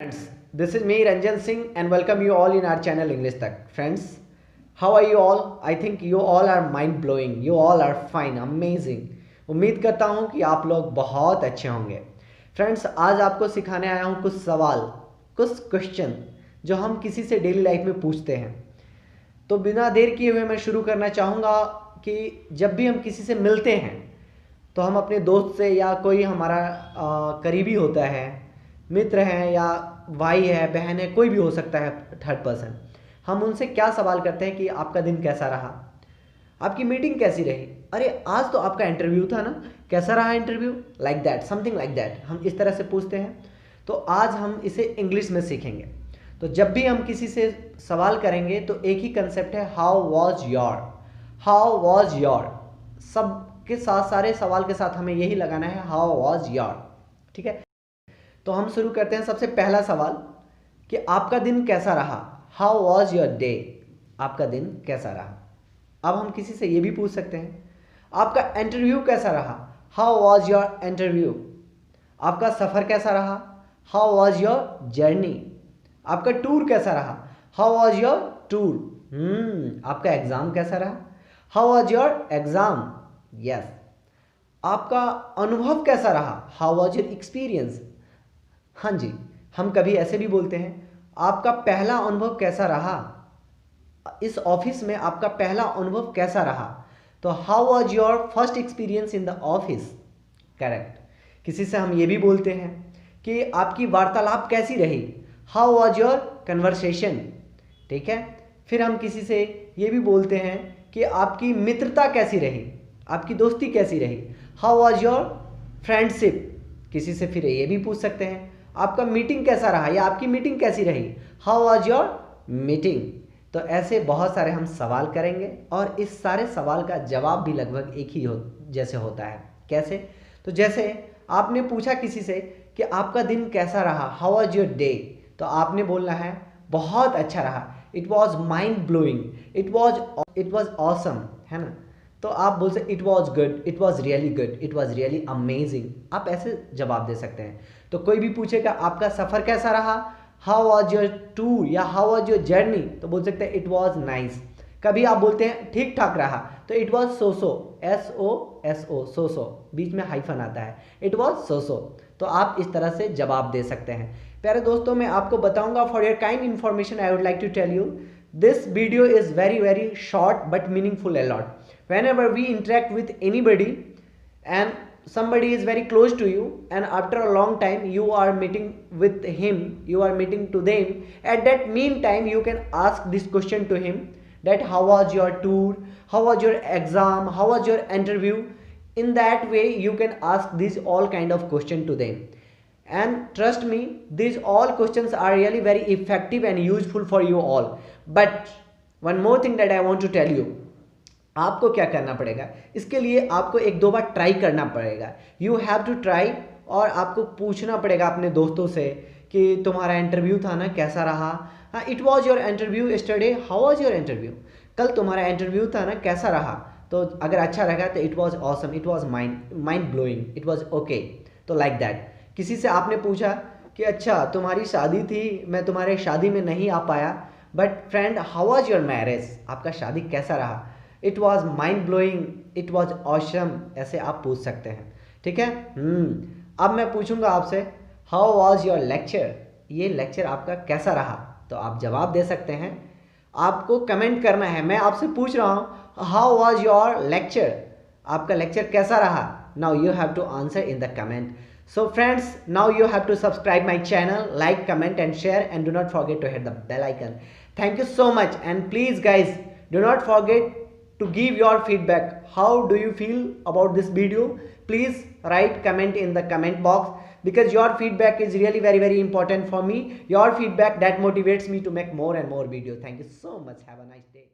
Friends, this is me Ranjan Singh and welcome you all in our channel English Tak. Friends, how are you all? I think you all are mind blowing. You all are fine, amazing. उम्मीद करता हूँ कि आप लोग बहुत अच्छे होंगे. Friends, आज आपको सिखाने आया हूँ कुछ सवाल, कुछ क्वेश्चन जो हम किसी से डेली लाइफ में पूछते हैं. तो बिना देर किए हुए मैं शुरू करना चाहूँगा कि जब भी हम किसी से मिलते हैं तो हम अपने दोस्त से या कोई हमारा करीबी होता है, मित्र हैं या भाई है, बहन है, कोई भी हो सकता है थर्ड पर्सन, हम उनसे क्या सवाल करते हैं कि आपका दिन कैसा रहा, आपकी मीटिंग कैसी रही, अरे आज तो आपका इंटरव्यू था ना, कैसा रहा interview, like that, something like that. हम इस तरह से पूछते हैं. तो आज हम इसे इंग्लिश में सीखेंगे. तो जब भी हम किसी से सवाल करेंगे तो एक ही कंसेप्ट है, how was your. How was your सब के साथ, सारे सवाल के साथ हमें यही लगाना है, हाउ वॉज योर. ठीक है, तो हम शुरू करते हैं. सबसे पहला सवाल कि आपका दिन कैसा रहा, हाउ वॉज योर डे. आपका दिन कैसा रहा. अब हम किसी से ये भी पूछ सकते हैं, आपका इंटरव्यू कैसा रहा, हाउ वॉज योर इंटरव्यू. आपका सफ़र कैसा रहा, हाउ वॉज योर जर्नी. आपका टूर कैसा रहा, हाउ वॉज योर टूर. आपका एग्ज़ाम कैसा रहा, how was your exam. Yes. आपका अनुभव कैसा रहा, हाउ वॉज योर एक्सपीरियंस. हाँ जी, हम कभी ऐसे भी बोलते हैं, आपका पहला अनुभव कैसा रहा, इस ऑफिस में आपका पहला अनुभव कैसा रहा. तो how was your first experience in the office. Correct. किसी से हम ये भी बोलते हैं कि आपकी वार्तालाप कैसी रही, हाउ वॉज योर कन्वर्सेशन. ठीक है. फिर हम किसी से ये भी बोलते हैं कि आपकी मित्रता कैसी रही, आपकी दोस्ती कैसी रही, हाउ वॉज योर फ्रेंडशिप. किसी से फिर ये भी पूछ सकते हैं, आपका मीटिंग कैसा रहा या आपकी मीटिंग कैसी रही, हाउ वॉज योर मीटिंग. तो ऐसे बहुत सारे हम सवाल करेंगे और इस सारे सवाल का जवाब भी लगभग एक ही जैसे होता है. कैसे? तो जैसे आपने पूछा किसी से कि आपका दिन कैसा रहा, हाउ वॉज योर डे, तो आपने बोलना है बहुत अच्छा रहा, it was mind blowing, it was awesome, है ना. तो आप बोल सकते it was good, it was really good, it was really amazing. आप ऐसे जवाब दे सकते हैं. तो कोई भी पूछेगा आपका सफ़र कैसा रहा, हाउ वॉज योर टूर या हाउ वॉज योर जर्नी, तो बोल सकते हैं इट वॉज नाइस. कभी आप बोलते हैं ठीक ठाक रहा, तो it was so so, SOSO, सो सो, बीच में हाइफन आता है, इट वॉज सो सो. तो आप इस तरह से जवाब दे सकते हैं. प्यारे दोस्तों, मैं आपको बताऊंगा, for your kind information I would like to tell you, this video is very short but meaningful a lot. Whenever we interact with anybody and somebody is very close to you and after a long time you are meeting with him, you are meeting to them, at that meantime you can ask this question to him, that how was your tour, how was your exam, how was your interview. In that way you can ask these all kind of question to them. And trust me, these all questions are really very effective and useful for you all. But one more thing that I want to tell you, आपको क्या करना पड़ेगा, इसके लिए आपको एक दो बार try करना पड़ेगा. You have to try. और आपको पूछना पड़ेगा अपने दोस्तों से कि तुम्हारा इंटरव्यू था ना, कैसा रहा. हाँ, it was your interview yesterday, how was your interview. कल तुम्हारा इंटरव्यू था ना, कैसा रहा. तो अगर अच्छा रहेगा तो it was awesome, it was mind blowing, it was okay. तो लाइक दैट. किसी से आपने पूछा कि अच्छा तुम्हारी शादी थी, मैं तुम्हारे शादी में नहीं आ पाया, but friend how was your marriage, आपका शादी कैसा रहा, it was mind blowing, it was awesome. ऐसे आप पूछ सकते हैं. ठीक है. अब मैं पूछूंगा आपसे, हाउ वॉज योर लेक्चर, ये लेक्चर आपका कैसा रहा. तो आप जवाब दे सकते हैं. आपको कमेंट करना है. मैं आपसे पूछ रहा हूँ, हाउ वॉज योर लेक्चर, आपका लेक्चर कैसा रहा. Now you have to answer in the comment. So friends, now you have to subscribe my channel, like, comment and share, and do not forget to hit the bell icon. Thank you so much, and please guys, do not forget to give your feedback. How do you feel about this video? Please write comment in the comment box, because your feedback is really very important for me. Your feedback that motivates me to make more and more videos. Thank you so much. Have a nice day.